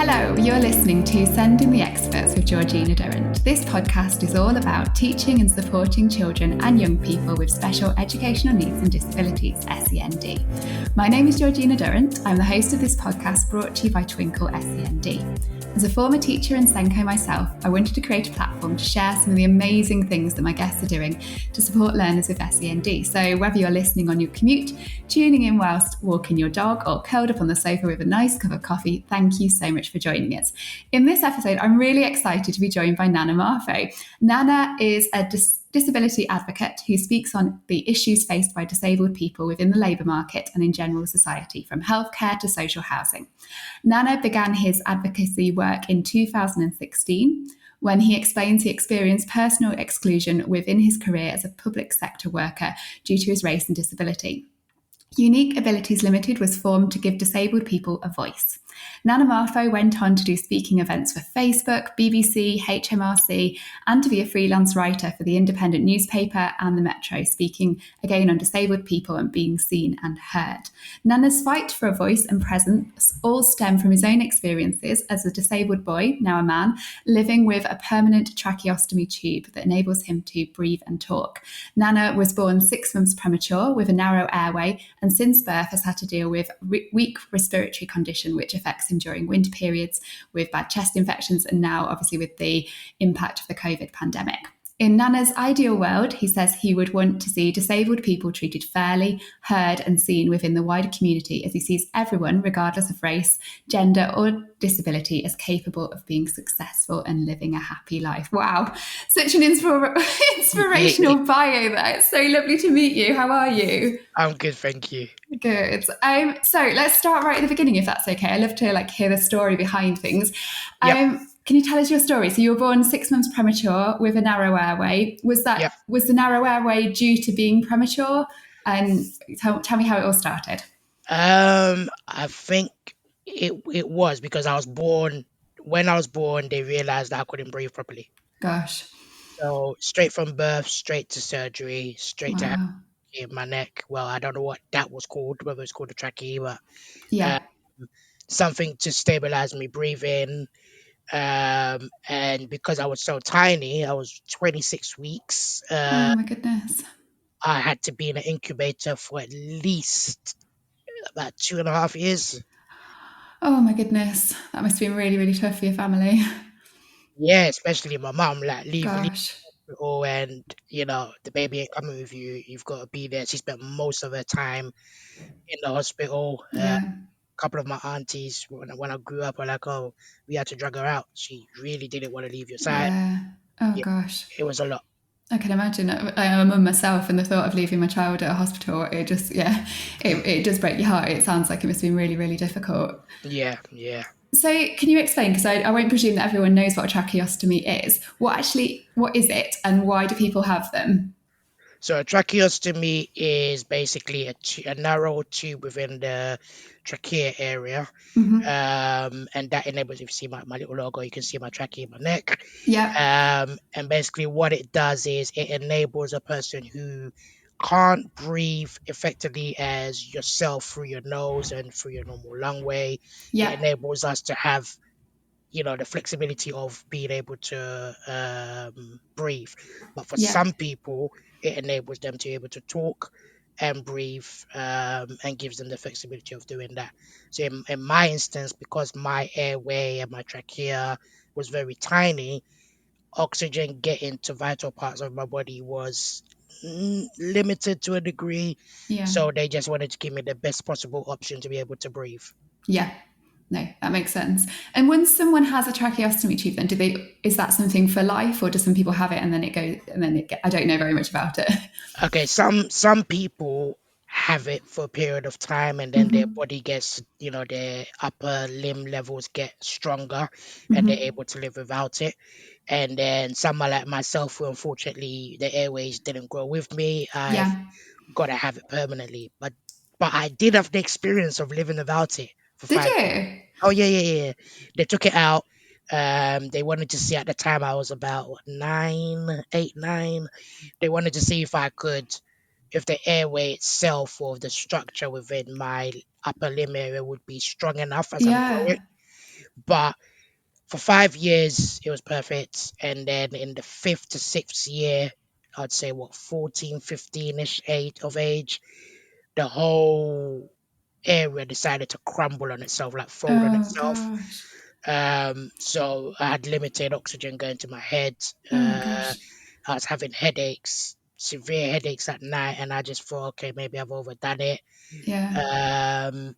Hello, you're listening to Sending the Experts with Georgina Durrant. This podcast is all about teaching and supporting children and young people with special educational needs and disabilities, SEND. My name is Georgina Durrant. I'm the host of this podcast brought to you by Twinkle SEND. As a former teacher and Senko myself, I wanted to create a platform to share some of the amazing things that my guests are doing to support learners with SEND. So whether you're listening on your commute, tuning in whilst walking your dog, or curled up on the sofa with a nice cup of coffee, thank you so much for joining us. In this episode, I'm really excited to be joined by Nana Marfo. Nana is a disability advocate who speaks on the issues faced by disabled people within the labour market and in general society, from healthcare to social housing. Nana began his advocacy work in 2016 when he explains he experienced personal exclusion within his career as a public sector worker due to his race and disability. Unique Abilities Limited was formed to give disabled people a voice. Nana Marfo went on to do speaking events for Facebook, BBC, HMRC, and to be a freelance writer for the Independent newspaper and the Metro, speaking again on disabled people and being seen and heard. Nana's fight for a voice and presence all stem from his own experiences as a disabled boy, now a man, living with a permanent tracheostomy tube that enables him to breathe and talk. Nana was born 6 months premature with a narrow airway, and since birth has had to deal with weak respiratory condition, which affects him during winter periods with bad chest infections, and now obviously with the impact of the COVID pandemic. In Nana's ideal world, he says he would want to see disabled people treated fairly, heard and seen within the wider community, as he sees everyone, regardless of race, gender or disability, as capable of being successful and living a happy life. Wow, such an inspirational bio there. It's so lovely to meet you. How are you? I'm good, thank you. Good. So let's start right at the beginning, if that's okay. I love to hear the story behind things. Yep. Can you tell us your story? So you were born 6 months premature with a narrow airway. Was the narrow airway due to being premature? And tell me how it all started. I think it was because I was born. When I was born, they realized that I couldn't breathe properly. Gosh. So straight from birth, straight to surgery, straight to Wow. in my neck. Well, I don't know what that was called, whether it's called a trachea, but Yeah. something to stabilize me breathing. And because I was so tiny, I was 26 weeks. Oh my goodness. I had to be in an incubator for at least about 2.5 years. Oh my goodness. That must have been really, really tough for your family. Yeah, especially my mum, like leave the Gosh. hospital and the baby ain't coming with you. You've got to be there. She spent most of her time in the hospital. Yeah. A couple of my aunties, when I grew up, were like, "Oh, we had to drag her out. She really didn't want to leave your side." Yeah. Oh Yeah, gosh. it was a lot. I can imagine. I'm a mum myself, and the thought of leaving my child at a hospital, it just, it does break your heart. It sounds like it must have been really, really difficult. Yeah. So can you explain, because I won't presume that everyone knows what a tracheostomy is. What is it, and why do people have them? So a tracheostomy is basically a narrow tube within the trachea area. Mm-hmm. And that enables, if you see my little logo, you can see my trachea in my neck. Yeah. And basically what it does is it enables a person who can't breathe effectively as yourself through your nose and through your normal lung way. Yeah. It enables us to have the flexibility of being able to breathe. But for some people, it enables them to be able to talk and breathe, and gives them the flexibility of doing that. So in my instance, because my airway and my trachea was very tiny, oxygen getting to vital parts of my body was limited to a degree. Yeah. So they just wanted to give me the best possible option to be able to breathe. Yeah. No, that makes sense. And when someone has a tracheostomy tube, then is that something for life, or do some people have it and then I don't know very much about it. Okay, some people have it for a period of time, and then their body gets, their upper limb levels get stronger, and they're able to live without it. And then someone like myself, who unfortunately the airways didn't grow with me, I've got to have it permanently. But I did have the experience of living without it for Did 5 you? years. Oh yeah. They took it out. They wanted to see, at the time I was about 9. They wanted to see if the airway itself or the structure within my upper limb area would be strong enough as I'm growing. But for 5 years, it was perfect. And then in the 5th to 6th year, I'd say what, 14, 15-ish age, the whole area decided to crumble on itself, like fold on Oh itself. gosh. So I had limited oxygen going to my head. Oh gosh. I was having headaches, severe headaches at night, and I just thought, okay, maybe I've overdone it. Yeah. Um,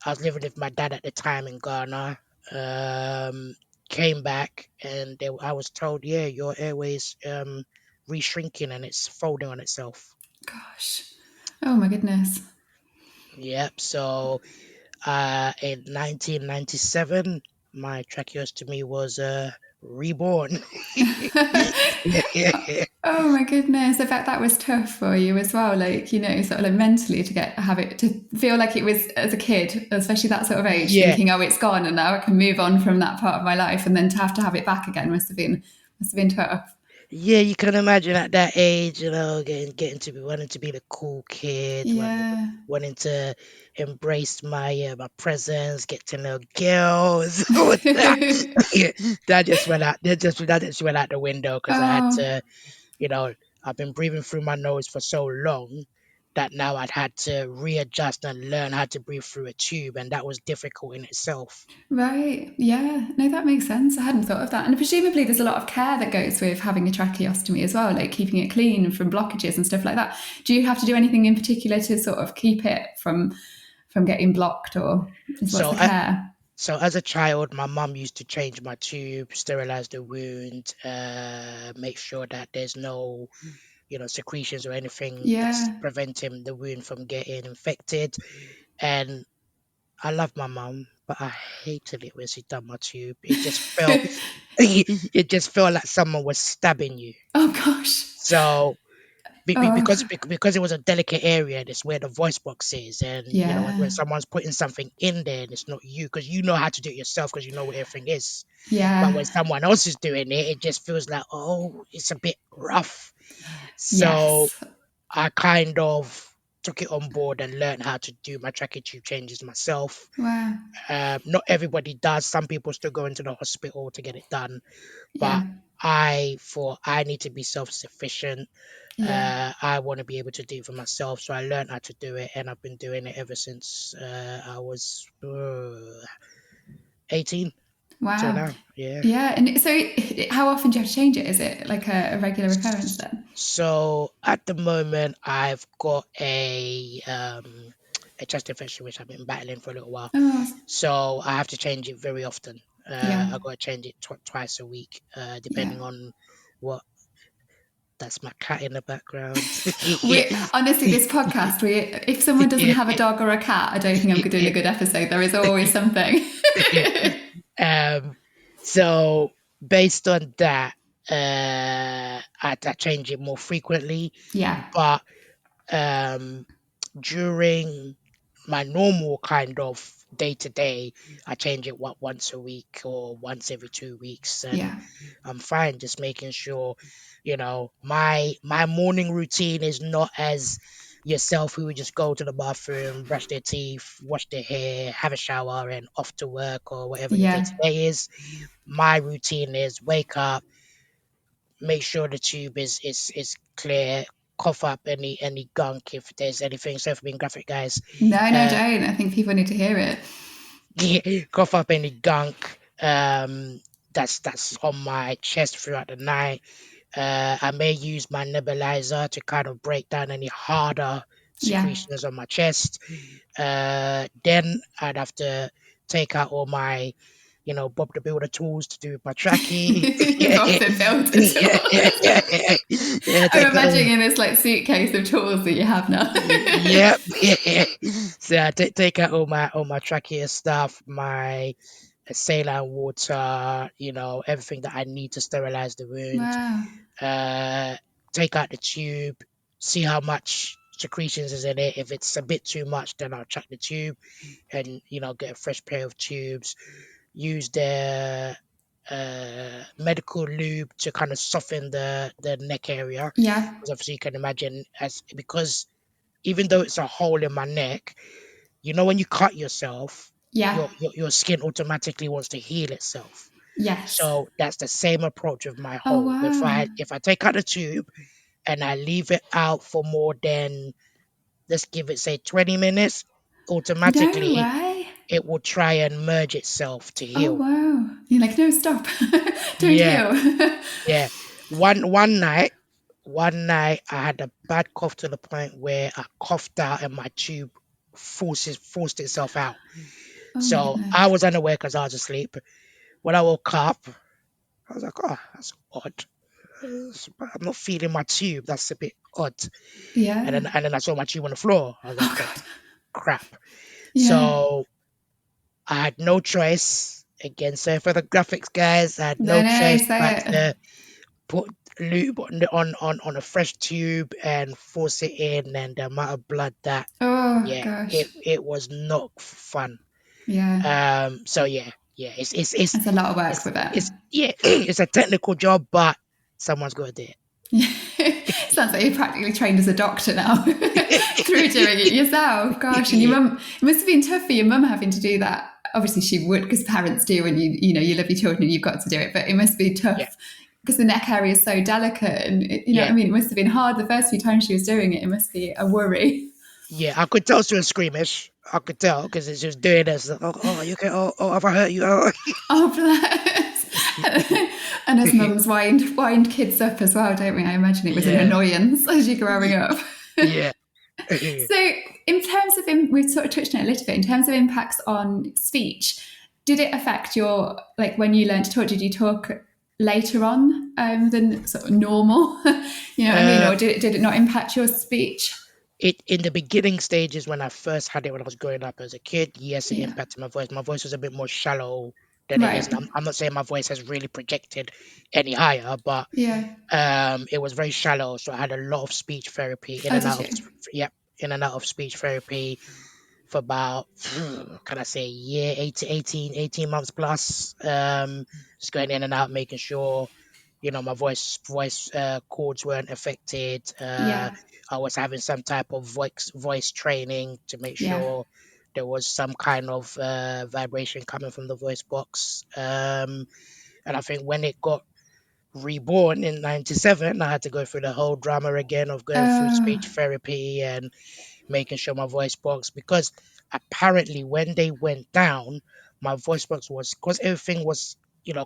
I was living with my dad at the time in Ghana. Um, Came back, and I was told, yeah, your airways re-shrinking and it's folding on itself. Gosh. Oh my goodness. Yep. So in 1997, my tracheostomy was reborn. Oh my goodness. I bet that was tough for you as well. Like, sort of like mentally have it to feel like it was as a kid, especially that sort of age, Yeah. thinking, oh, it's gone and now I can move on from that part of my life. And then to have it back again must have been tough. Yeah, you can imagine at that age, getting to be wanting to be the cool kid, Yeah. wanting to embrace my presence, get to know girls. All that, yeah, that just went out the window because I had Oh, to, you know, I've been breathing through my nose for so long that now I'd had to readjust and learn how to breathe through a tube, and that was difficult in itself. right. Yeah. No, that makes sense. I hadn't thought of that. And presumably there's a lot of care that goes with having a tracheostomy as well, like keeping it clean from blockages and stuff like that. Do you have to do anything in particular to sort of keep it from getting blocked, or what's So the I, care? So as a child, my mum used to change my tube, sterilize the wound, make sure that there's no, secretions or anything that's Yeah. preventing the wound from getting infected. And I love my mum, but I hated it when she done my tube. It just felt, it just felt like someone was stabbing you. Oh gosh. So Oh because it was a delicate area, that's where the voice box is, and when yeah. someone's putting something in there, and it's not you because you know how to do it yourself because you know where everything is. But Yeah. when someone else is doing it, it just feels like, oh, it's a bit rough. So Yes. I kind of took it on board and learned how to do my trachea tube changes myself. Wow. Not everybody does. Some people still go into the hospital to get it done, but Yeah. I thought I need to be self-sufficient. Yeah. I want to be able to do it for myself, so I learned how to do it, and I've been doing it ever since I was 18 till Wow. now. Yeah. Yeah. And so how often do you have to change it? Is it like a regular recurrence then? So at the moment, I've got a chest infection which I've been battling for a little while. Oh, So I have to change it very often. yeah. I got to change it twice a week, Yeah. depending on what. That's my cat in the background. We honestly, this podcast, if someone doesn't have a dog or a cat, I don't think I'm doing a good episode. There is always something. um, so based on that, I change it more frequently, Yeah. but um, during my normal kind of day to day, I change it once a week or once every 2 weeks, and Yeah. I'm fine. Just making sure, my morning routine is not as yourself who would just go to the bathroom, brush their teeth, wash their hair, have a shower, and off to work or whatever your day to Yeah. day is. My routine is wake up, make sure the tube is clear, cough up any gunk if there's anything. So for being graphic, guys, No, no, uh, don't. I think people need to hear it. cough up any gunk that's on my chest throughout the night. I may use my nebulizer to kind of break down any harder Yeah. secretions on my chest. Then I'd have to take out all my, Bob the Builder tools to do with my trachea. Yeah, Bob yeah, the Builder yeah, yeah, tools. yeah, yeah. I'm Take out all, imagining this like suitcase of tools that you have now. yep, yeah. So I take out all my trachea stuff, my saline water, everything that I need to sterilize the wound. Wow. Uh, Take out the tube, see how much secretions is in it. If it's a bit too much, then I'll chuck the tube and get a fresh pair of tubes. Use the medical lube to kind of soften the neck area, Yeah. because obviously you can imagine, because even though it's a hole in my neck, when you cut yourself, Yeah. your skin automatically wants to heal itself. Yes. So that's the same approach with my Oh, hole. wow. If I take out the tube and I leave it out for more than, let's give it say 20 minutes, No automatically way. it will try and merge itself to Oh, heal. wow. You're like, no, stop. Don't Yeah, heal. yeah. One night I had a bad cough to the point where I coughed out and my tube forced itself out. Oh, my So I goodness. was unaware because I was asleep. When I woke up, I was like, oh, that's odd. I'm not feeling my tube. That's a bit odd. Yeah. And then I saw my tube on the floor. I was Oh, like, oh God. crap. Yeah. So I had no choice. Again, so for the graphics guys, I had No, no no, choice say but it. to put lube on a fresh tube and force it in, and the amount of blood that, Oh, yeah, gosh. it was not fun. Yeah. So yeah, That's a lot of work with it. it's yeah, it's a technical job, but someone's got to do Yeah. Sounds like you're practically trained as a doctor now through doing it yourself. Gosh, and your it. mum, it must have been tough for your mum having to do that. Obviously, she would because parents do, and you love your children and you've got to do it. But it must be Yeah, tough because the neck area is so delicate, and you know what yeah, I mean. It must have been hard the first few times she was doing it. It must be a worry. yeah. I could tell she was squeamish. I could tell because she was doing this. Like, oh, you okay? Oh, have I hurt you? Oh. Oh, bless. And as mums wind kids up as well, don't we? I imagine it was an Yeah, annoyance as you're growing up. yeah. So, in terms of, we've sort of touched on it a little bit, in terms of impacts on speech, did it affect your, like when you learned to talk, did you talk later on than sort of normal? You know what I mean? uh, Or did it not impact your speech? it in the beginning stages when I first had it when I was growing up as a kid, yes, it Yeah. impacted my voice. My voice was a bit more shallow than it is. Right. And I'm not saying my voice has really projected any higher, but Yeah. it was very shallow. So I had a lot of speech therapy in Oh, and did out of, you? yep, in and out of speech therapy for about, can I say, a year, 18 months plus. Just going in and out, making sure, my voice cords weren't affected. Yeah. I was having some type of voice training to make Yeah. sure there was some kind of vibration coming from the voice box. And I think when it got reborn in 97, I had to go through the whole drama again of going through Oh, speech therapy and making sure my voice box, because apparently when they went down, my voice box was, because everything was,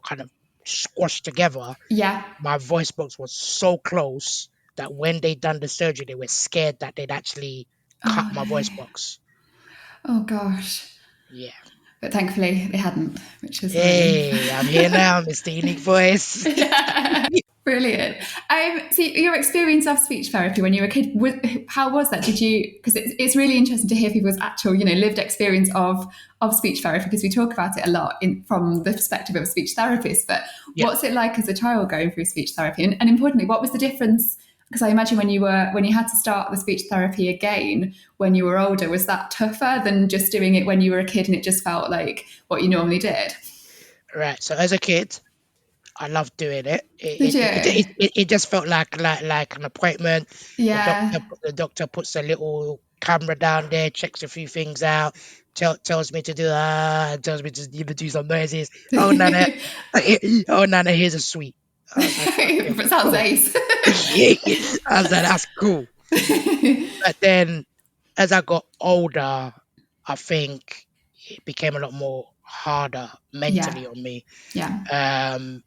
kind of squashed together. yeah. My voice box was so close that when they done the surgery, they were scared that they'd actually cut Oh, my voice no. box. Oh, gosh. Yeah. But thankfully they hadn't, which is a relief. Hey, I'm here now, Mr. Unique Voice. Yeah. Brilliant. So your experience of speech therapy when you were a kid, how was that? Did you? Because it's really interesting to hear people's actual, lived experience of speech therapy because we talk about it a lot from the perspective of a speech therapist. But Yeah. what's it like as a child going through speech therapy? And importantly, what was the difference? Because I imagine when you had to start the speech therapy again when you were older, was that tougher than just doing it when you were a kid and it just felt like what you normally did? Right. So as a kid, I loved doing it. Did you? It just felt like an appointment. Yeah. The doctor puts a little camera down there, checks a few things out, tells me to do tells me to do some noises. Oh Nana, oh Nana, here's a sweet. I was like, okay, It sounds cool. ace. I was like, that's cool. But then as I got older, I think it became a lot more harder Yeah. mentally on me. Yeah. Um,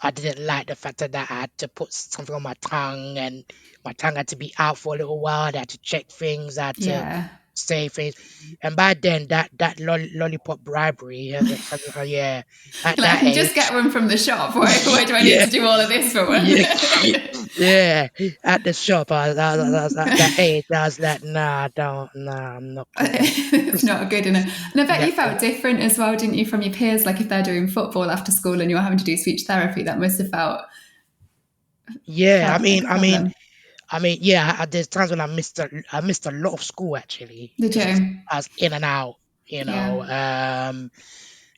I didn't like the fact that I had to put something on my tongue and my tongue had to be out for a little while. I had to check things. I had to Yeah. say things. And by then, that lollipop bribery, yeah, at Like I that can just get age, one from the shop. Why do I need yeah, to do all of this for one? yeah, yeah, at the shop, I was at that age, I was like, nah, I'm not gonna. It's not good enough. And I bet Yeah, you felt different as well, didn't you, from your peers? Like if they're doing football after school and you're having to do speech therapy, that must have yeah. I felt like mean, a I mean, problem. yeah. There's times when I missed a lot of school actually Did because you? I was in and out, Yeah.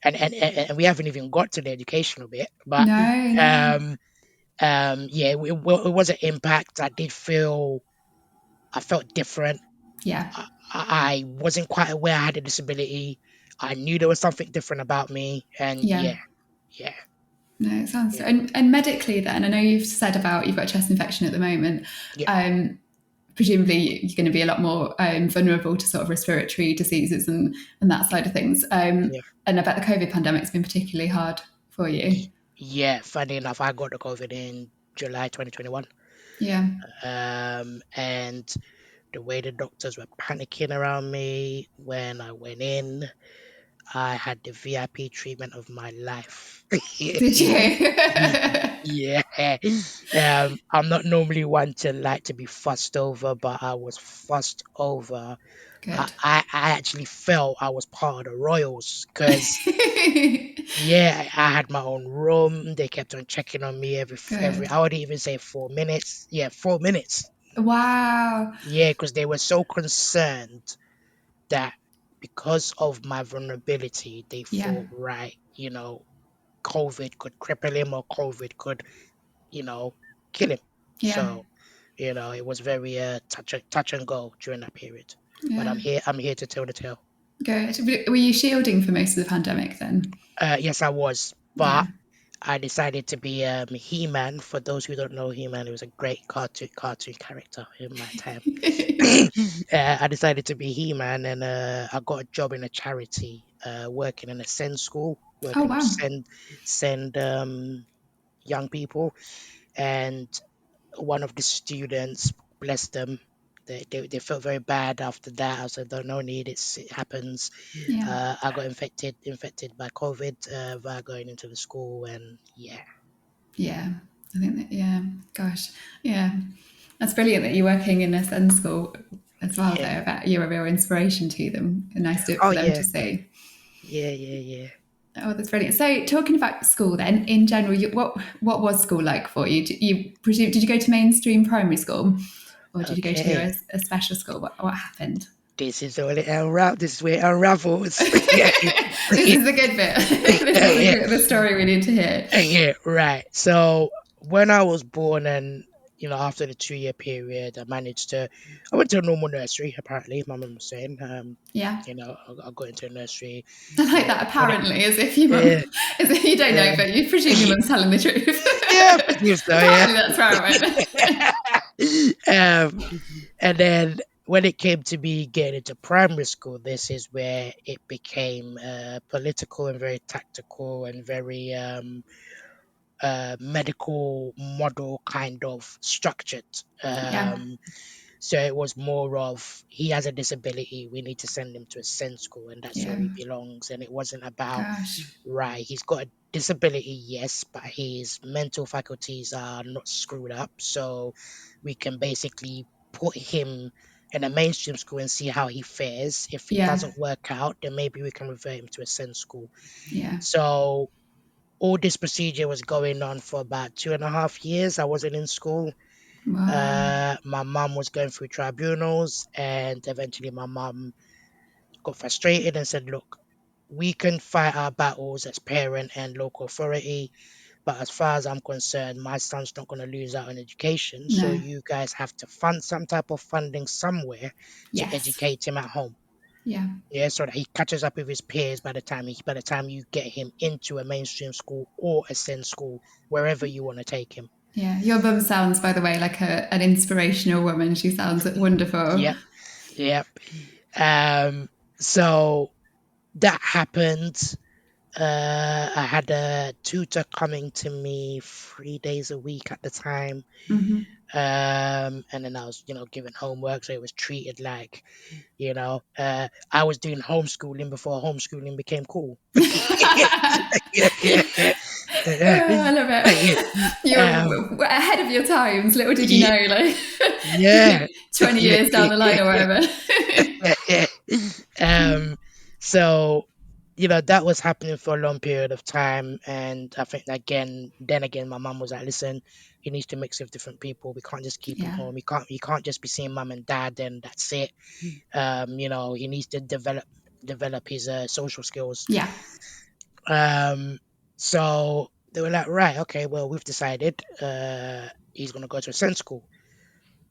and we haven't even got to the educational bit, but No, no. um, yeah, it was an impact. I felt different. Yeah. I wasn't quite aware I had a disability. I knew there was something different about me, and Yeah. yeah, No, it sounds so. yeah, And medically, then, I know you've said about you've got a chest infection at the moment. yeah, Presumably, you're going to be a lot more vulnerable to sort of respiratory diseases and that side of things. yeah. And I bet the COVID pandemic's been particularly hard for you. Yeah, funny enough, I got the COVID in July 2021. Yeah. And the way the doctors were panicking around me when I went in, I had the VIP treatment of my life. Did you? Yeah. I'm not normally one to like to be fussed over, but I was fussed over. Good. I actually felt I was part of the Royals because yeah, I had my own room. They kept on checking on me every. Good. I would even say 4 minutes. Yeah, 4 minutes. Wow. Yeah, because they were so concerned that because of my vulnerability, they Yeah. thought, right, COVID could cripple him or COVID could, you know, kill him. Yeah. So, it was very touch and go during that period. But Yeah. I'm here to tell the tale. Good. Were you shielding for most of the pandemic then? Yes, I was, but Yeah. I decided to be He-Man. For those who don't know He-Man, it was a great cartoon character in my time. I decided to be He-Man, and I got a job in a charity, working in a Send school, Oh, working with wow. send young people. And one of the students, bless them, they felt very bad after that. I said, "No need, it happens." Yeah. I got infected by COVID via going into the school, and yeah, Yeah. I think that, yeah. Gosh. Yeah. That's brilliant that you're working in a SEND school as well, though. yeah. I bet you're a real inspiration to them. And nice Oh for them yeah, to see. yeah. Oh, that's brilliant. So, talking about school, then, in general, what was school like for you? Did you go to mainstream primary school, or did you go to Okay. a special school? What happened? This is all it This is where it unravels. Yeah, This is the good bit. This is yeah, the story we need to hear. yeah. Right. So when I was born, and after the 2 year period, I went to a normal nursery. Apparently, my mum was saying, Yeah, I got into a nursery. I like When that. when it, Apparently, as if you yeah, mum, as if you don't know, yeah, but you presume your mum's telling the truth. yeah, I presume so. Yeah. Apparently, that's where I went. um, and then when it came to me getting into primary school, this is where it became political and very tactical and very medical model kind of structured. Yeah, So it was more of he has a disability, we need to send him to a SEND school, and that's yeah. where he belongs. And it wasn't about, Gosh, right, he's got a disability, yes, but his mental faculties are not screwed up. So we can basically put him in a mainstream school and see how he fares. If it yeah, doesn't work out, then maybe we can revert him to a SEND school. yeah. So all this procedure was going on for about 2.5 years. I wasn't in school. Wow. My mum was going through tribunals, and eventually my mum got frustrated and said, "Look, we can fight our battles as parent and local authority, but as far as I'm concerned, my son's not going to lose out on education. So No. you guys have to fund some type of funding somewhere to Yes. educate him at home." Yeah. Yeah, so that he catches up with his peers by the time you get him into a mainstream school or a SEND school, wherever you want to take him. Yeah. Your mum sounds, by the way, like an inspirational woman. She sounds wonderful. Yep, yep. So that happened. I had a tutor coming to me 3 days a week at the time. Hmm. And then I was, given homework, so it was treated like, I was doing homeschooling before homeschooling became cool. Yeah, yeah, yeah, yeah, I love yeah. it. You Um, were ahead of your times. Little did you yeah, know, like yeah, 20 yeah, years down the line or yeah, whatever. yeah, yeah. Um, so that was happening for a long period of time, and I think then again, my mum was like, "Listen, he needs to mix with different people. We can't just keep him Yeah. home. He can't just be seeing mum and dad, and that's it. He needs to develop his social skills." Yeah. So they were like, "Right, okay, well, we've decided he's gonna go to a SEND school."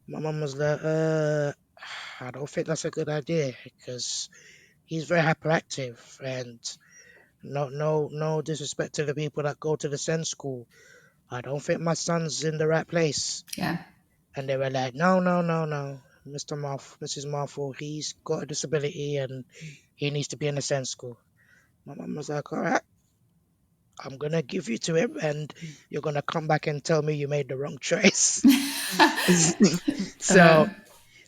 My mum was like, "I don't think that's a good idea because he's very hyperactive, and no disrespect to the people that go to the Sen school. I don't think my son's in the right place. Yeah. And they were like, no, Mr. Mrs. Marfo, he's got a disability and he needs to be in the Sen school. My mum was like, all right, I'm gonna give you to him, and you're gonna come back and tell me you made the wrong choice. So uh,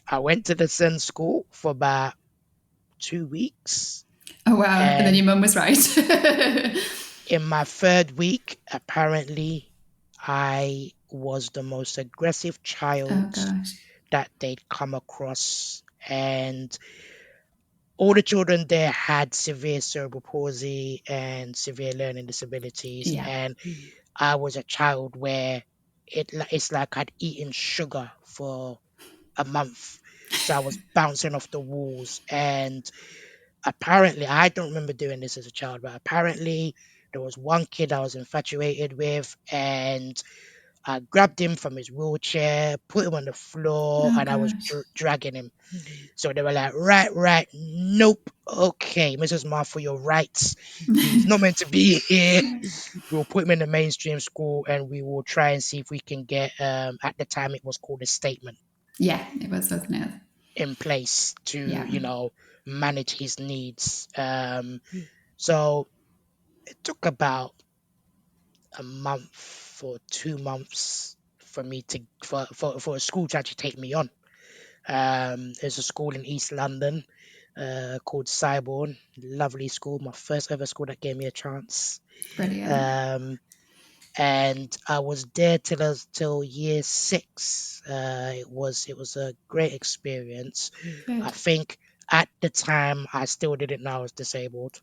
I went to the Sen school for about 2 weeks, oh wow. And then and your mum was right. in my third week, apparently, I was the most aggressive Oh child gosh. that they'd come across, and all the children there had severe cerebral palsy and severe learning disabilities, Yeah. and I was a child where it's like I'd eaten sugar for a month. So I was bouncing off the walls. And apparently, I don't remember doing this as a child, but apparently there was one kid I was infatuated with, and I grabbed him from his wheelchair, put him on the floor, Oh and I was gosh. dragging him. So they were like, right, nope, okay, Mrs. Marfo, you're right. He's not meant to be here. We'll put him in the mainstream school, and we will try and see if we can get, at the time it was called a statement, Yeah, it was, wasn't it? in place to, Yeah. manage his needs. So it took about a month or 2 months for me to for a school to actually take me on. There's a school in East London called Cyborn. Lovely school, my first ever school that gave me a chance. Brilliant. Um, and I was there till year six. It was a great experience. I Good. think at the time I still didn't know I was disabled.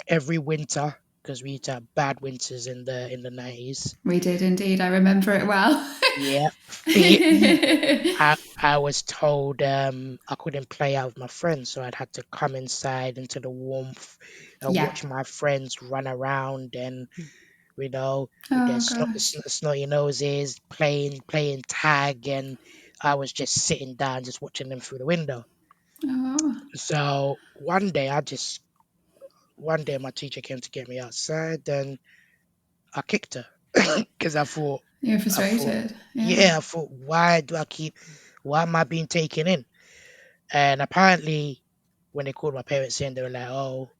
Every winter, because we used to have bad winters in the 90s. We did indeed. I remember it well. Yeah, fit. I was told I couldn't play out with my friends, so I'd had to come inside into the warmth and Yeah. watch my friends run around and with their Oh gosh. snotty noses, playing tag, and I was just sitting down, just watching them through the window. Oh, So one day my teacher came to get me outside, and I kicked her because you're I thought, frustrated. Yeah. yeah, I thought, why am I being taken in? And apparently, when they called my parents in, they were like, "Oh,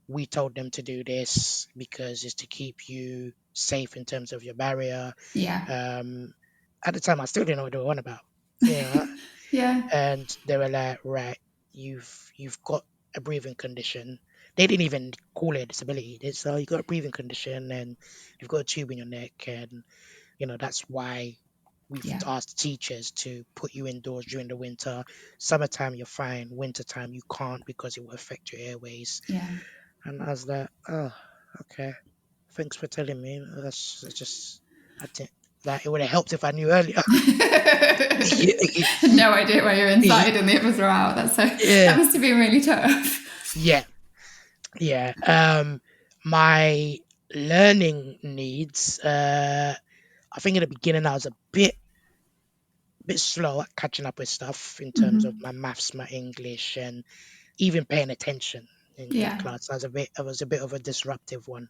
we told them to do this because it's to keep you safe in terms of your barrier." Yeah. Um, at the time, I still didn't know what they were on about, you know. Yeah. And they were like, "Right, you've got a breathing condition." They didn't even call it a disability. They said, "Oh, you got a breathing condition, and you've got a tube in your neck, and that's why we've Yeah. asked teachers to put you indoors during the winter. Summertime, you're fine. Wintertime, you can't because it will affect your airways." Yeah. And I was like, "Oh, okay. Thanks for telling me. That's just, I think that it would have helped if I knew earlier." No idea why you're inside and the others are out. That Yeah, must have been really tough. yeah, yeah. My learning needs. I think in the beginning I was a bit slow at catching up with stuff in terms of Mm-hmm. my maths, my English, and even paying attention in Yeah. class. I was a bit of a disruptive one.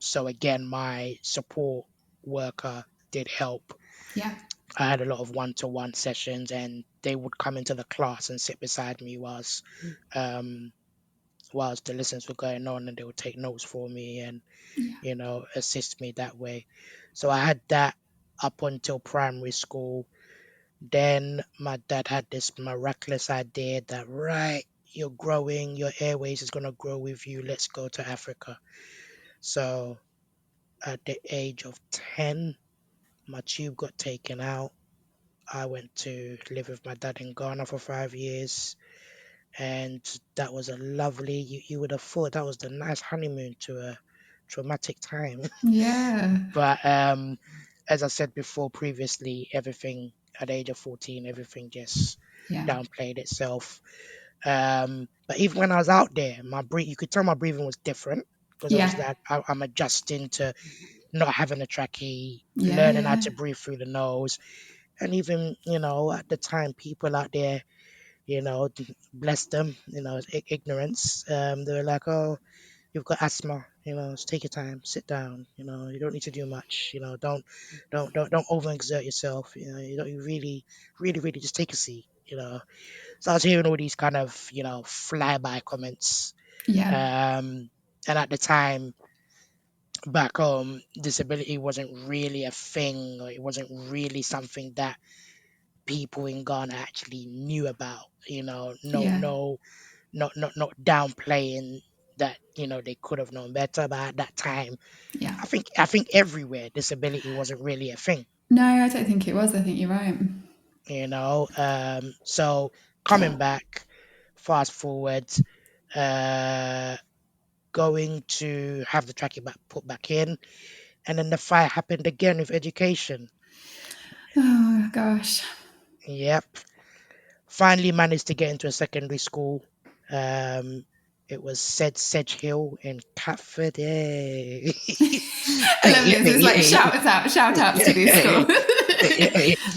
So again, my support worker did help. Yeah. I had a lot of one-to-one sessions, and they would come into the class and sit beside me um, whilst the lessons were going on, and they would take notes for me and Yeah. assist me that way. So I had that up until primary school. Then my dad had this miraculous idea that, right, you're growing, your airways is going to grow with you. Let's go to Africa. So at the age of 10, my tube got taken out. I went to live with my dad in Ghana for 5 years. And that was a lovely, you would have thought that was the nice honeymoon to a traumatic time. Yeah. But as I said before previously, everything at the age of 14, everything just Yeah. downplayed itself. But even when I was out there, you could tell my breathing was different because Yeah. obviously I'm adjusting to not having a trachea, Yeah. learning how Yeah. to breathe through the nose. And even, at the time, people out there, bless them, ignorance. They were like, oh, you've got asthma, just take your time, sit down, you don't need to do much, don't overexert yourself, you really, really, really just take a seat, So I was hearing all these kind of, flyby comments. Yeah. And at the time back home, disability wasn't really a thing, or it wasn't really something that people in Ghana actually knew about, no, Yeah. no, not downplaying that, they could have known better. But at that time, Yeah. I think everywhere disability wasn't really a thing, No, I don't think it was. I think you're right. So coming back, fast forward, uh going to have the trachea back put back in, and then the fire happened again with education. Oh gosh. Yep. Finally managed to get into a secondary school. Um, it was Sedge Hill in Catford. Yay. I love this. It's like shout outs to these schools.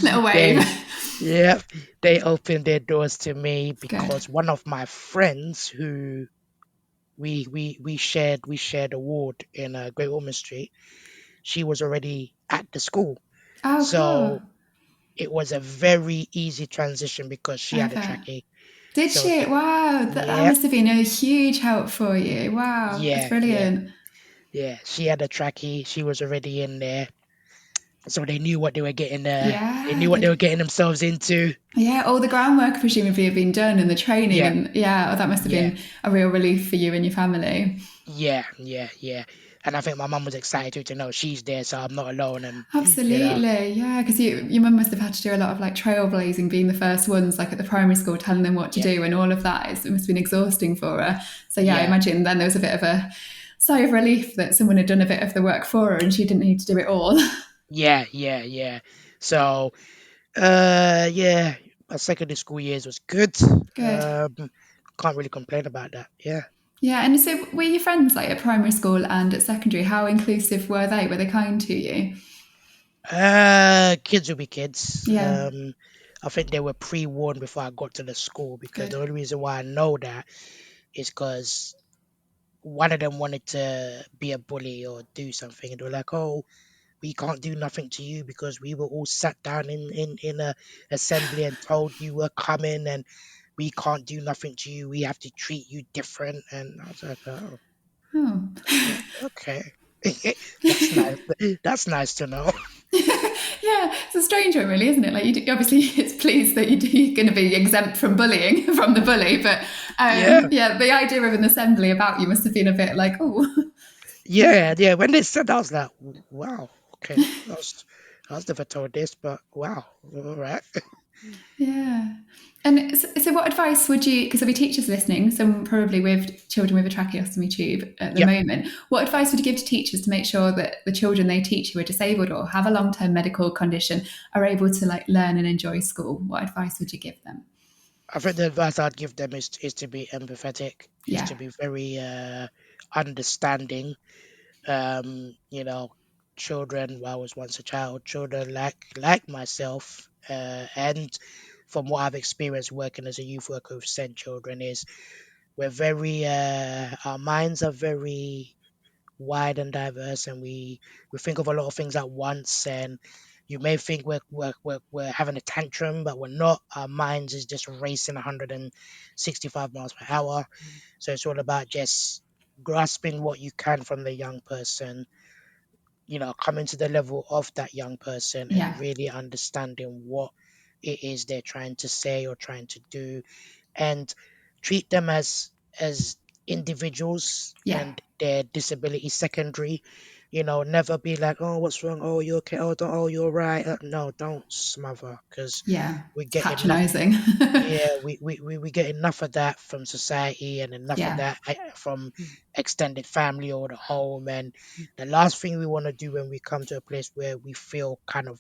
Little wave. they, yeah, they opened their doors to me Good. because one of my friends who we shared a ward in Great Ormond Street, she was already at the school. Oh, cool. So it was a very easy transition because she had a Perfect. trachea. Did So she? Wow, that yeah, must have been a huge help for you. Wow, that's yeah, yeah, brilliant. yeah. She had a trachea. She was already in there, so they knew what they were getting. They Yeah, knew what they were getting themselves into. yeah, all the groundwork presumably had been done and the training, Yeah, and yeah, oh, that must have yeah, been a real relief for you and your family. yeah, yeah, yeah. And I think my mum was excited too to know she's there, so I'm not alone. And you know, Absolutely, yeah, because your mum must have had to do a lot of like trailblazing, being the first ones, like at the primary school, telling them what to yeah, do and all of that. It must have been exhausting for her. So yeah, I yeah, imagine then there was a bit of a sigh of relief that someone had done a bit of the work for her and she didn't need to do it all. yeah, yeah, yeah. So yeah, my secondary school years was good. Good. Can't really complain about that. Yeah. Yeah, and so were your friends like at primary school and at secondary? How inclusive were they? Were they kind to you? Kids will be kids. Yeah, I think they were pre-warned before I got to the school, because good. the only reason why I know that is because one of them wanted to be a bully or do something, and they were like, "Oh, we can't do nothing to you because we were all sat down in a assembly and told you were coming, and we can't do nothing to you. We have to treat you different." And I was like, "Oh, Oh. okay, that's nice. That's nice to know." Yeah, it's a strange one, really, isn't it? Like, obviously, it's pleased that you're going to be exempt from bullying from the bully, but Yeah. yeah, the idea of an assembly about you must have been a bit like, oh, Yeah, yeah. When they said that, I was like, "Wow, okay." I was never told this, but wow, all right. yeah. And so, what advice would you? Because there'll be teachers listening, some probably with children with a tracheostomy tube at the Yep. moment. What advice would you give to teachers to make sure that the children they teach who are disabled or have a long-term medical condition are able to like learn and enjoy school? What advice would you give them? I think the advice I'd give them is to be empathetic, is Yeah, to be very understanding. You know, children. Well, I was once a child. Children like myself, and from what I've experienced working as a youth worker with SEND children, is we're very our minds are very wide and diverse, and we think of a lot of things at once. And you may think we're having a tantrum, but we're not. Our minds is just racing 165 miles per hour. So it's all about just grasping what you can from the young person, coming to the level of that young person yeah, and really understanding what it is they're trying to say or trying to do, and treat them as individuals yeah, and their disability secondary. Never be like, "Oh, what's wrong? Oh, you okay? Oh, don't, oh, you're right." No, don't smother, because yeah. we It's get enough. patronising. Yeah, we get enough of that from society, and enough of Yeah, that from extended family or the home. And the last thing we want to do when we come to a place where we feel kind of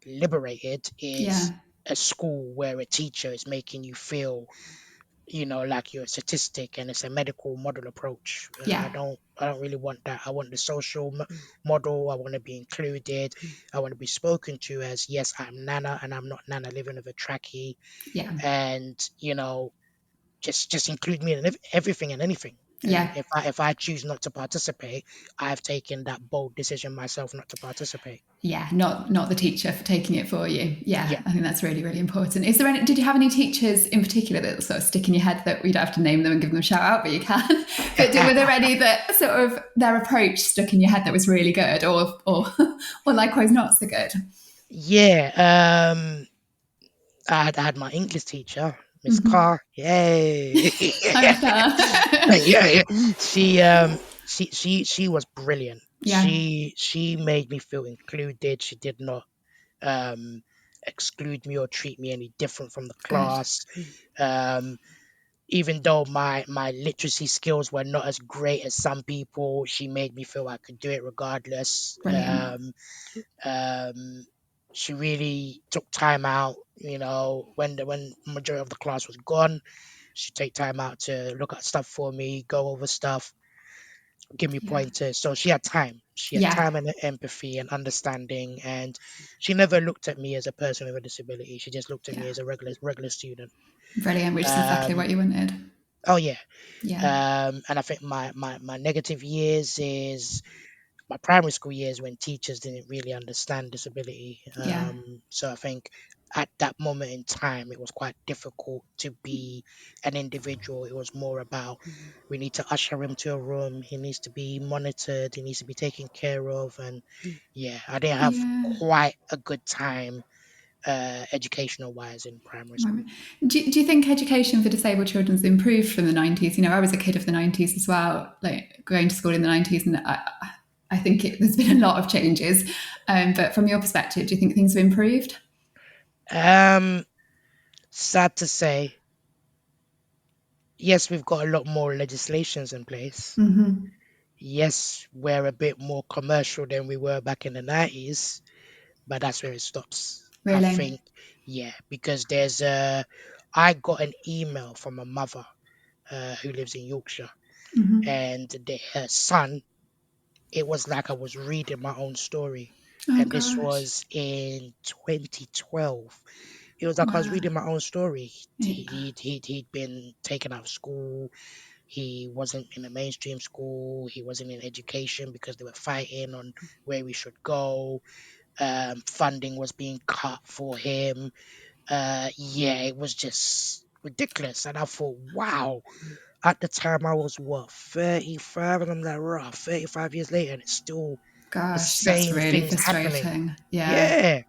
liberated yeah, is a school where a teacher is making you feel like you're a statistic and it's a medical model approach. Yeah. I don't really want that. I want the social model. I want to be included. I want to be spoken to as, yes, I'm Nana and I'm not Nana living with a trachea. Yeah. And, just include me in everything and anything. And Yeah. if I choose not to participate, I've taken that bold decision myself not to participate. Yeah, not the teacher for taking it for you. Yeah, Yeah. I think that's really, really important. Is there any? Did you have any teachers in particular that sort of stick in your head that we don't have to name them and give them a shout out, but you can? But were there any that sort of their approach stuck in your head that was really good, or likewise not so good? Yeah. I had my English teacher, Miss Carr. Yay. I'm sure. Yeah. She was brilliant. Yeah, She made me feel included. She did not um exclude me or treat me any different from the good. class. Um Even though my literacy skills were not as great as some people, she made me feel I could do it regardless. Brilliant. Um, she really took time out, when majority of the class was gone. She'd take time out to look at stuff for me, go over stuff, give me Yeah, pointers. So she had time. She had yeah, time and empathy and understanding, and she never looked at me as a person with a disability. She just looked at yeah. me as a regular student. Brilliant, which is exactly Um, what you wanted. oh yeah. Yeah, And I think my negative years is my primary school years when teachers didn't really understand disability. yeah, So I think at that moment in time, it was quite difficult to be an individual. It was more about we need to usher him to a room. He needs to be monitored. He needs to be taken care of. And yeah, I didn't have yeah. quite a good time educational wise in primary school. Do you think education for disabled children has improved from the 90s? I was a kid of the 90s as well, like going to school in the 90s, and I think there's been a lot of changes. But from your perspective, do you think things have improved? Um, Sad to say, yes, we've got a lot more legislations in place. Mm-hmm. Yes, we're a bit more commercial than we were back in the 90s, but that's where it stops. I Really? think, yeah, because I got an email from a mother who lives in Yorkshire, Mm-hmm. and her son, it was like I was reading my own story. Oh And this gosh. was in 2012. It was like I was Wow. reading my own story. Yeah. He'd been taken out of school. He wasn't in a mainstream school. He wasn't in education because they were fighting on where we should go. Funding was being cut for him. Yeah, it was just ridiculous. And I thought, wow. At the time, I was what, 35, and I'm like, rah, 35 years later, and it's still the Gosh, that's same really things happening. frustrating. Yeah.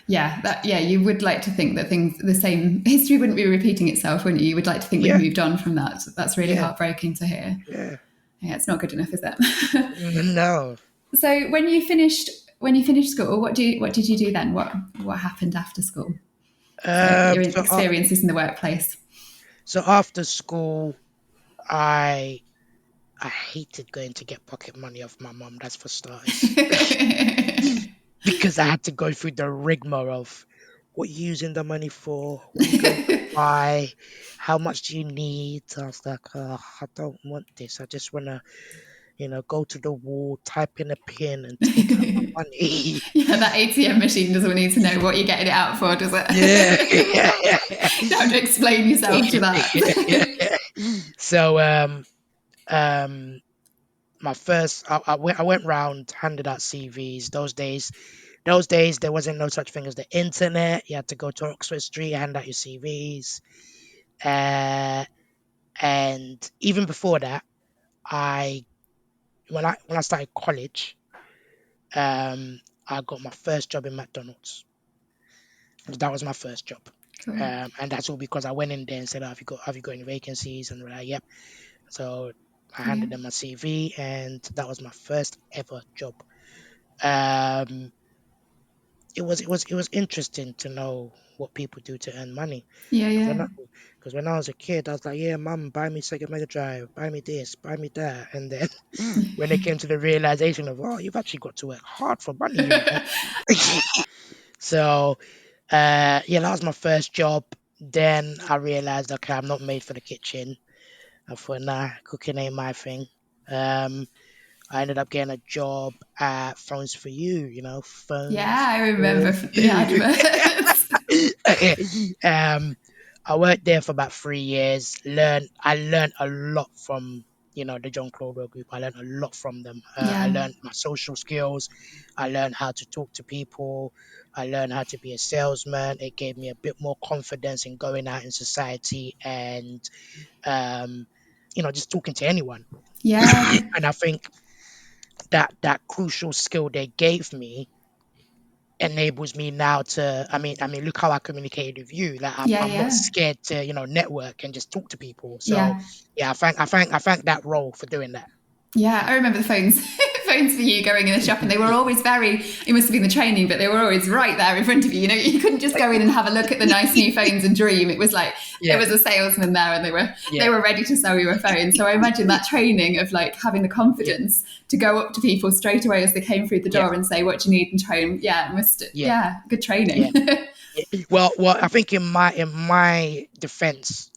Yeah, Yeah, you would like to think that the same history wouldn't be repeating itself, wouldn't you? You would like to think we'd yeah, moved on from that. That's really yeah, heartbreaking to hear. yeah. Yeah, it's not good enough, is it? No. So when you finished school, what did you do then? What happened after school? So Um, your so uh, experiences in the workplace. so after school, I I hated going to get pocket money off my mum. That's for starters, because I had to go through the rigmarole of what you using the money for, what you going to buy, how much do you need. I was like, I don't want this. I just want to, go to the wall, type in a pin, and take out my money. Yeah, that ATM machine doesn't need to know what you're getting it out for, does Yeah, it? yeah, yeah, You don't have to explain yourself to yeah, that. yeah. So, um, my first, I went round, handed out CVs. Those days, there wasn't no such thing as the internet. You had to go to Oxford Street, hand out your CVs. Uh, and even before that, I when I started college, I got my first job in McDonald's. That was my first job. Cool. And that's all because I went in there and said, have you got any vacancies? And they're like, yep. So I handed Brilliant. them my CV, and that was my first ever job. Um, it was interesting to know what people do to earn money. Yeah, Because yeah. when I was a kid, I was like, yeah, mum, buy me Sega Mega Drive, buy me this, buy me that. And then when it came to the realization of, oh, you've actually got to work hard for money, So, yeah, that was my first job. Then I realized, okay, I'm not made for the kitchen. I thought, nah, cooking ain't my thing. Um, I ended up getting a job at Phones for You, Yeah, Phones I remember for the You. adverts. um, I worked there for about 3 years. I learned a lot from the John Claude group. I learned a lot from them. I Yeah. learned my social skills. I learned how to talk to people. I learned how to be a salesman. It gave me a bit more confidence in going out in society and um, just talking to anyone. Yeah. And I think that crucial skill they gave me enables me now to I mean look how I communicated with you. Like Yeah. I'm not Yeah. scared to network and just talk to people. So Yeah. yeah, I thank that role for doing that. Yeah, I remember the phones, phones for you going in the shop, and they were always very. It must have been the training, but they were always right there in front of you. You know, you couldn't just go in and have a look at the nice new phones and dream. It was like there Yeah, was a salesman there, and they yeah, were ready to sell you a phone. So I imagine that training of like having the yeah, confidence to go up to people straight away as they came through the yeah, door and say what you need and try and yeah, yeah, good yeah, training. yeah. Well, I think in my defense,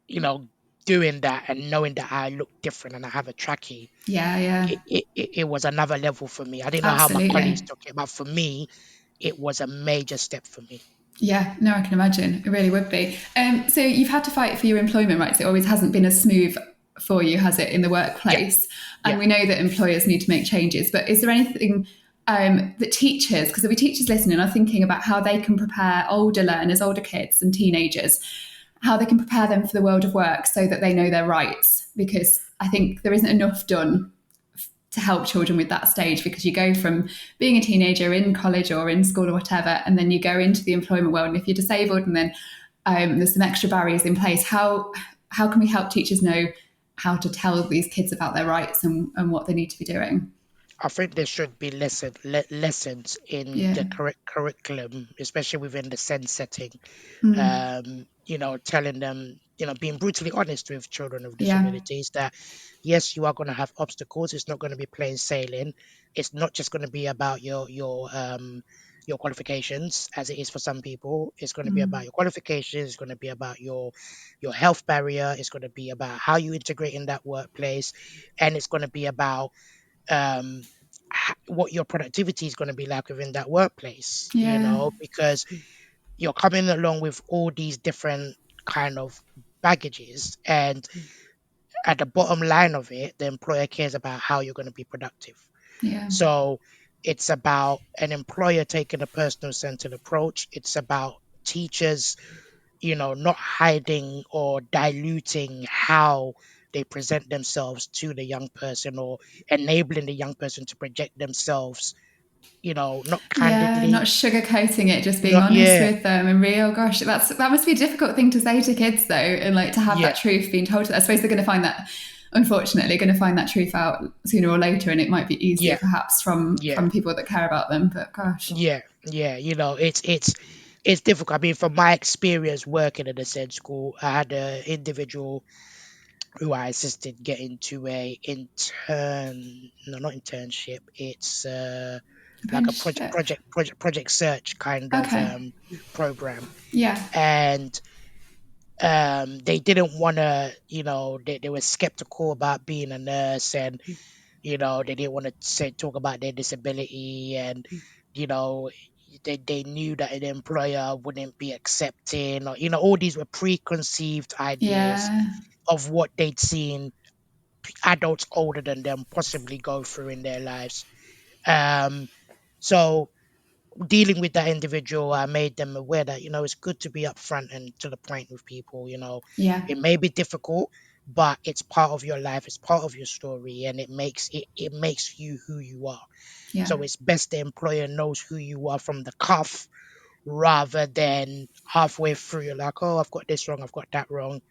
you know, doing that and knowing that I look different and I have a trachea, Yeah, yeah, it was another level for me. I didn't know how my colleagues absolutely. took it, but for me, it was a major step for me. Yeah, no, I can imagine. It really would be. So you've had to fight for your employment rights. It always hasn't been as smooth for you, has it, in the Yeah, workplace? And yeah. we know that employers need to make changes. But is there anything that teachers, because there'll be teachers listening, are thinking about how they can prepare older learners, older kids and teenagers, how they can prepare them for the world of work so that they know their rights? Because I think there isn't enough done to help children with that stage, because you go from being a teenager in college or in school or whatever, and then you go into the employment world. And if you're disabled, and then there's some extra barriers in place, how can we help teachers know how to tell these kids about their rights and what they need to be doing? I think there should be lessons in Yeah. the correct curriculum, especially within the sense setting. Mm. Telling them, being brutally honest with children with Yeah. disabilities that yes, you are going to have obstacles. It's not going to be plain sailing. It's not just going to be about your qualifications as it is for some people. It's going to be about Mm. your qualifications. It's going to be about your health barrier. It's going to be about how you integrate in that workplace, and it's going to be about um, what your productivity is going to be like within that workplace, Yeah. because you're coming along with all these different kind of baggages. And at the bottom line of it, the employer cares about how you're going to be productive. Yeah. So it's about an employer taking a personal centered approach. It's about teachers, not hiding or diluting how they present themselves to the young person, or enabling the young person to project themselves, not Yeah, not candidly, sugarcoating it, just being not, honest yeah, with them and real. Gosh, that must be a difficult thing to say to kids though, and like to have yeah, that truth being told to them. I suppose they're going to find that, unfortunately, going to find that truth out sooner or later, and it might be easier yeah, perhaps from yeah, people that care about them. But gosh, yeah, yeah. It's difficult. I mean, from my experience working in a said school, I had an individual who I assisted get into a no, not internship. It's like a project, apprenticeship. project, project, project search kind of Okay. program, Yeah. and they didn't want to, they were skeptical about being a nurse, and they didn't want to say talk about their disability, and you know they knew that an employer wouldn't be accepting, or all these were preconceived ideas Yeah. of what they'd seen adults older than them possibly go through in their lives. Um so dealing with that individual, I made them aware that it's good to be upfront and to the point with people. Yeah. It may be difficult, but it's part of your life, it's part of your story, and it makes you who you are. Yeah. So it's best the employer knows who you are from the cuff, rather than halfway through you're like, oh, I've got this wrong, I've got that wrong.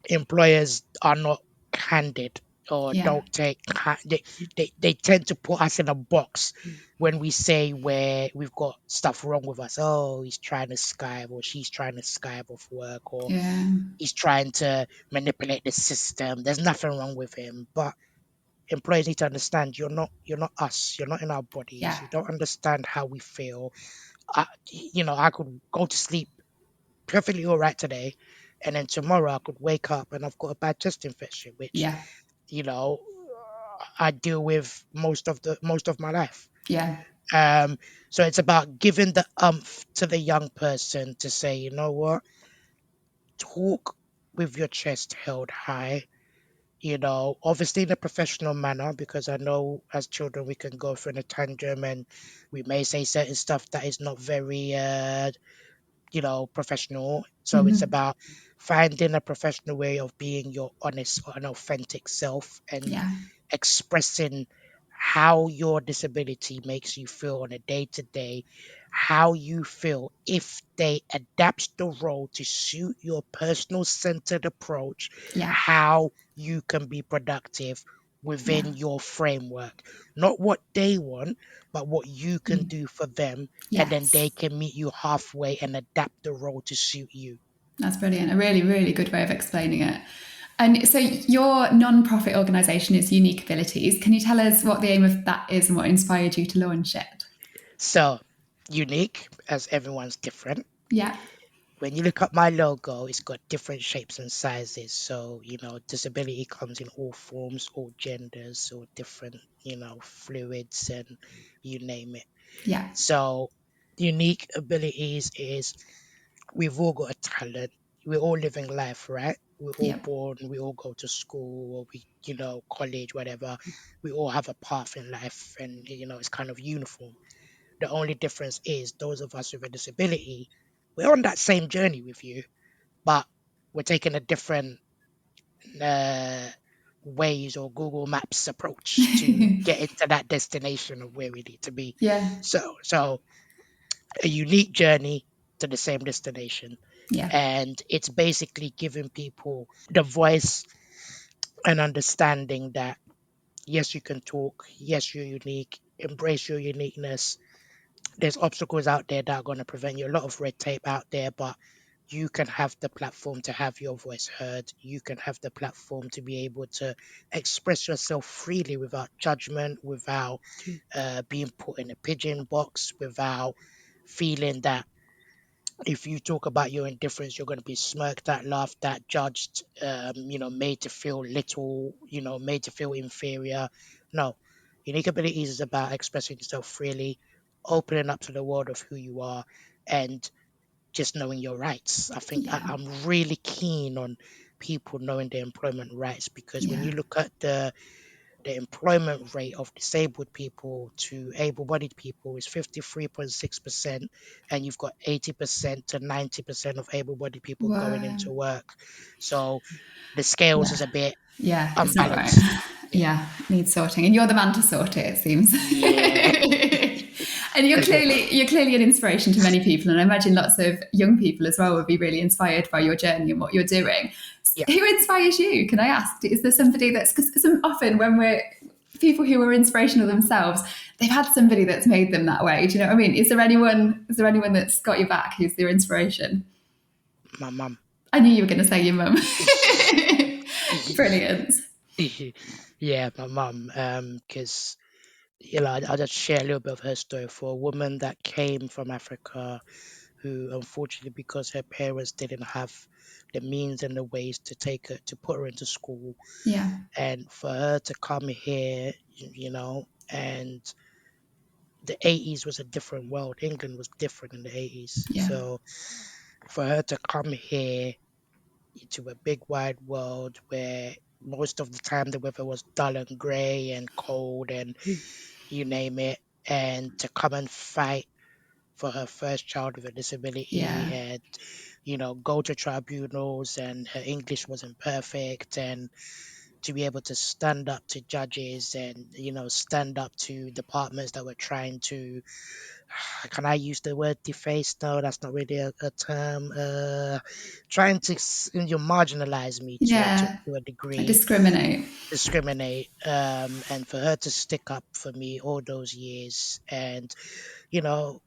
Employers are not candid, or Yeah. don't take they tend to put us in a box when we say where we've got stuff wrong with us. Oh, he's trying to Skype, or she's trying to Skype off work, or Yeah. he's trying to manipulate the system. There's nothing wrong with him. But employers need to understand, you're not us, you're not in our bodies, Yeah. you don't understand how we feel. I could go to sleep perfectly all right today, and then tomorrow I could wake up and I've got a bad chest infection, which, Yeah. you know, I deal with most of my life. Yeah. Um, so it's about giving the umph to the young person to say, you know what, talk with your chest held high. Obviously in a professional manner, because I know as children we can go through a tantrum and we may say certain stuff that is not very professional. So it's Hmm. about finding a professional way of being your honest and authentic self and Yeah. expressing how your disability makes you feel on a day to day, how you feel if they adapt the role to suit your personal centered approach, Yeah. how you can be productive Yeah. within your framework. Not what they want, but what you can Mm. do for them, and then Yes. they can meet you halfway and adapt the role to suit you. That's brilliant. A really, really good way of explaining it. And so your non-profit organisation is Unique Abilities. Can you tell us what the aim of that is and what inspired you to launch it? So, unique, as everyone's different. Yeah. When you look at my logo, it's got different shapes and sizes. So, disability comes in all forms, all genders, or different, fluids, and you name it. Yeah. So, unique abilities is we've all got a talent. We're all living life, right? We're all Yeah. born, we all go to school, or college, whatever. We all have a path in life, and, it's kind of uniform. The only difference is those of us with a disability, we're on that same journey with you, but we're taking a different uh, ways or Google Maps approach to get into that destination of where we need to be. Yeah. So a unique journey to the same destination, Yeah. and it's basically giving people the voice and understanding that yes, you can talk, yes, you're unique, embrace your uniqueness. There's obstacles out there that are going to prevent you, a lot of red tape out there, but you can have the platform to have your voice heard. You can have the platform to be able to express yourself freely without judgment, without being put in a pigeon box, without feeling that if you talk about your indifference, you're going to be smirked at, laughed at, judged, made to feel little, made to feel inferior. No, unique abilities is about expressing yourself freely, opening up to the world of who you are, and just knowing your rights. I think Yeah. I'm really keen on people knowing their employment rights, because when Yeah. you look at the employment rate of disabled people to able-bodied people is 53.6%, and you've got 80% to 90% of able-bodied people going Wow. into work. So the scales Yeah. is a bit Yeah. It's not right. unbalanced. Yeah. Yeah. Needs sorting. And you're the man to sort it, it seems. Yeah. And you're clearly an inspiration to many people, and I imagine lots of young people as well would be really inspired by your journey and what you're doing. Yeah. Who inspires you? Can I ask? Is there somebody that's because often when we're people who are inspirational themselves, they've had somebody that's made them that way. Do you know what I mean? Is there anyone? Is there anyone that's got you back? Who's their inspiration? My mum. I knew you were going to say your mum. Brilliant. Yeah, my mum. Because I'll just share a little bit of her story. For a woman that came from Africa, who unfortunately, because her parents didn't have the means and the ways to take her to put her into school, Yeah. and for her to come here, and the 80s was a different world. England was different in the 80s. Yeah. So for her to come here to a big wide world where most of the time the weather was dull and grey and cold and you name it, and to come and fight for her first child with a disability, Yeah. and go to tribunals, and her English wasn't perfect, and to be able to stand up to judges, and stand up to departments that were trying to, can I use the word deface? No, that's not really a term. Trying to marginalize me Yeah. to a I degree, discriminate. discriminate, and for her to stick up for me all those years. And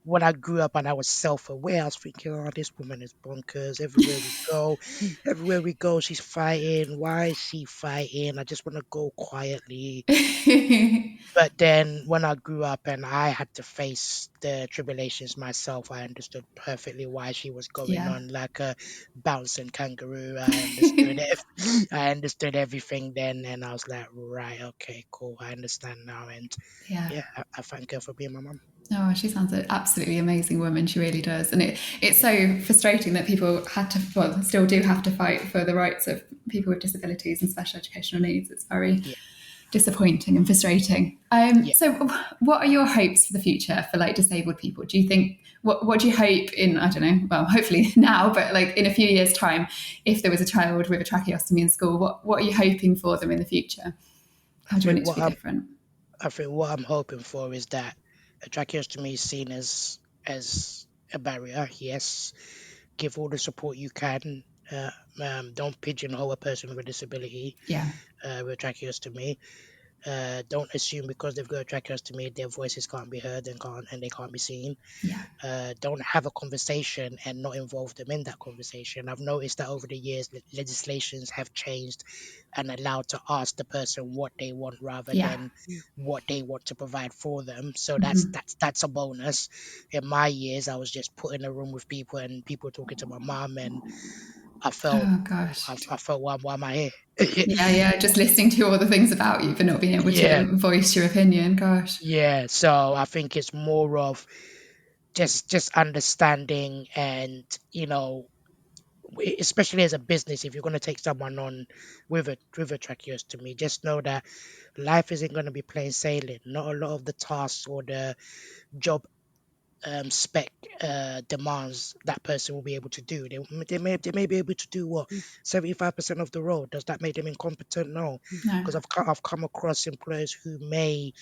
when I grew up and I was self-aware, I was thinking, oh, this woman is bonkers. Everywhere we go, she's fighting. Why is she fighting? I just want to go quietly. But then when I grew up and I had to face the tribulations myself. I understood perfectly why she was going Yeah. on like a bouncing kangaroo. I understood I understood everything then, and I was like, right, okay, cool, I understand now. And Yeah. yeah, I thank her for being my mum. Oh, she sounds an absolutely amazing woman. She really does. And it's Yeah, so frustrating that people had to, well, still do have to fight for the rights of people with disabilities and special educational needs. It's very yeah, disappointing and frustrating. yeah. So, what are your hopes for the future for like disabled people? Do you think, what do you hope in, I don't know, well, hopefully now, but like in a few years' time, if there was a child with a tracheostomy in school, what are you hoping for them in the future? I How do you want think it to what be I'm different? I think what I'm hoping for is that a tracheostomy is seen as a barrier. Yes, give all the support you can. Uh, don't pigeonhole a person with a disability Yeah. with tracheostomy. Don't assume because they've got a tracheostomy their voices can't be heard and they can't be seen. Yeah. Don't have a conversation and not involve them in that conversation. I've noticed that over the years, legislations have changed and allowed to ask the person what they want rather Yeah. than what they want to provide for them. So Mm-hmm. that's a bonus. In my years, I was just put in a room with people and people talking to my mom, and I felt Oh gosh. I felt why am I here? Yeah, yeah. Just listening to all the things about you, but not being able Yeah, to voice your opinion. Gosh. yeah. So I think it's more of just understanding and especially as a business, if you're going to take someone on with a tracheostomy, just know that life isn't going to be plain sailing. Not a lot of the tasks or the job spec demands that person will be able to do. They may be able to do what 75% of the role. Does that make them incompetent? No, No. because I've come across employers who may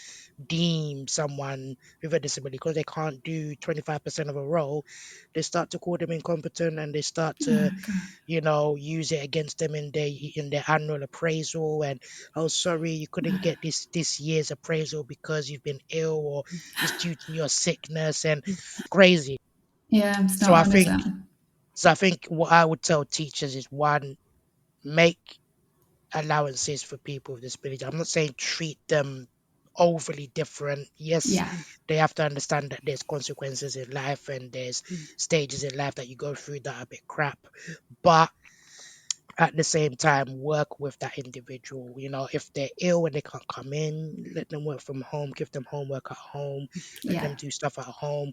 deem someone with a disability because they can't do 25% of a role. They start to call them incompetent and they start to Oh god. use it against them in their annual appraisal. And oh, sorry, you couldn't get this year's appraisal because you've been ill or it's due to your sickness, and crazy. Yeah, it's So not I on, is think it? so I think what I would tell teachers is, one, make allowances for people with disability. I'm not saying treat them overly different. Yes, Yeah. they have to understand that there's consequences in life and there's stages in life that you go through that are a bit crap. But at the same time, work with that individual. If they're ill and they can't come in, let them work from home, give them homework at home, let Yeah. them do stuff at home.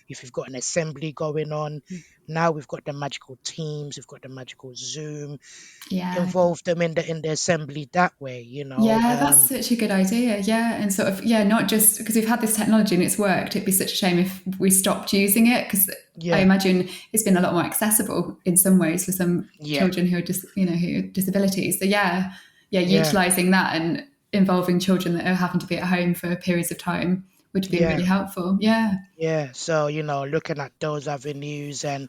If you've got an assembly going on, now we've got the magical Teams, we've got the magical Zoom. Yeah. Involve them in the assembly that way. Yeah, that's such a good idea. Yeah. And sort of, yeah, not just because we've had this technology and it's worked, it'd be such a shame if we stopped using it because I Yeah, imagine it's been a lot more accessible in some ways for some yeah, children who are just, who are disabilities. So yeah, yeah, yeah, utilizing that and involving children that are having to be at home for periods of time would be yeah, really helpful. Yeah. yeah. So, looking at those avenues and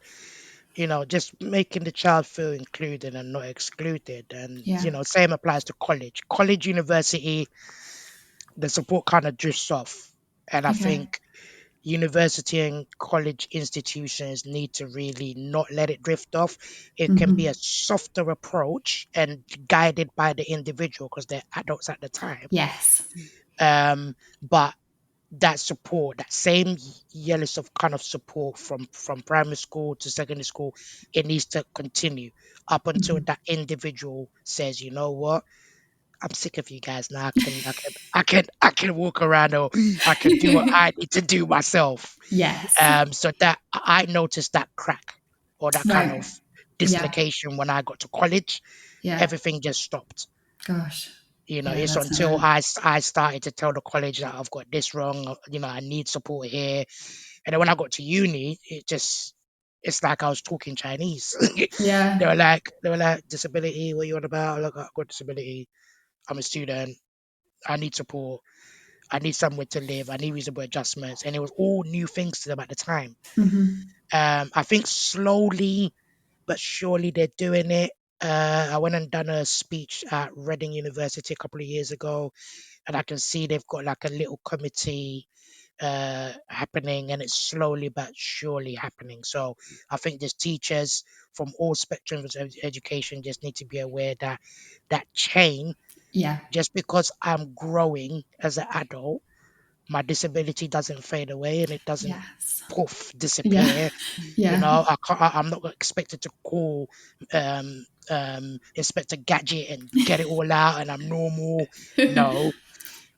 just making the child feel included and not excluded. And, Yeah. same applies to college. College, university, the support kind of drifts off. And I Okay. think university and college institutions need to really not let it drift off. It can be Mm-hmm. a softer approach and guided by the individual because they're adults at the time. Yes. But that support, that same yellow of kind of support from primary school to secondary school, it needs to continue up until Mm-hmm. that individual says, you know what, I'm sick of you guys now. I can walk around, or I can do what I need to do myself. Yes. So that I noticed that crack or that kind of Right. Yeah. dislocation when I got to college. Yeah. Everything just stopped. Gosh. Yeah, It's that's not until right. I started to tell the college that I've got this wrong. I need support here. And then when I got to uni, it's like I was talking Chinese. Yeah. They were like, disability, what you on about? Like, I've got disability. I'm a student. I need support. I need somewhere to live. I need reasonable adjustments. And it was all new things to them at the time. Mm-hmm. I think slowly but surely they're doing it. I went and done a speech at Reading University a couple of years ago, and I can see they've got like a little committee happening, and it's slowly but surely happening. So I think there's teachers from all spectrums of education just need to be aware that that chain, Yeah. just because I'm growing as an adult, my disability doesn't fade away and it doesn't poof disappear. Yeah. You know, I'm not expected to call Inspector Gadget and get it all out and I'm normal. No,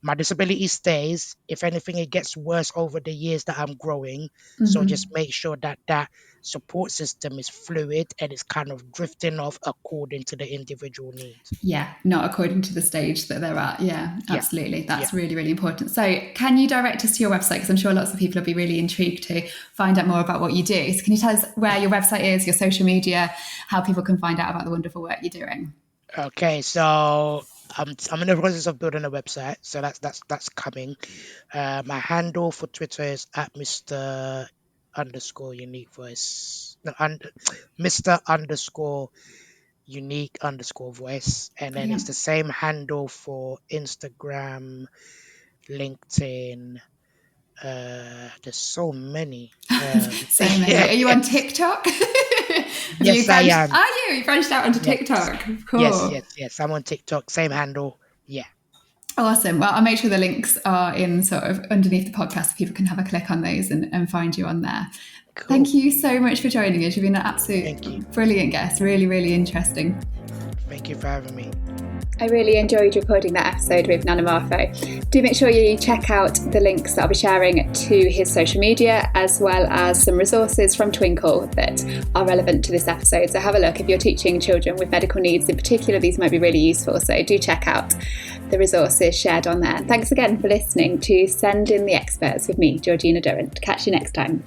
my disability stays. If anything, it gets worse over the years that I'm growing. So just make sure that that support system is fluid and it's kind of drifting off according to the individual needs. Yeah, not according to the stage that they're at. Yeah, absolutely. That's really, really important. So can you direct us to your website? Because I'm sure lots of people will be really intrigued to find out more about what you do. So can you tell us where your website is, your social media, how people can find out about the wonderful work you're doing? Okay, so I'm in the process of building a website, so that's coming. My handle for Twitter is at Mr. _ unique voice. No, Mr. _ unique _ voice, and then it's the same handle for Instagram, LinkedIn. There's so many. So many. Are you on TikTok? Yes, I am. Are you? You branched out onto TikTok. Cool. Yes. I'm on TikTok. Same handle. Yeah. Awesome. Well, I'll make sure the links are in sort of underneath the podcast so people can have a click on those and find you on there. Cool. Thank you so much for joining us. You've been an absolute brilliant guest. Really, really interesting. Thank you for having me. I really enjoyed recording that episode with Nana Marfo. Do make sure you check out the links that I'll be sharing to his social media, as well as some resources from Twinkle that are relevant to this episode. So have a look. If you're teaching children with medical needs in particular, these might be really useful. So do check out the resources shared on there. Thanks again for listening to Send in the Experts with me, Georgina Durrant. Catch you next time.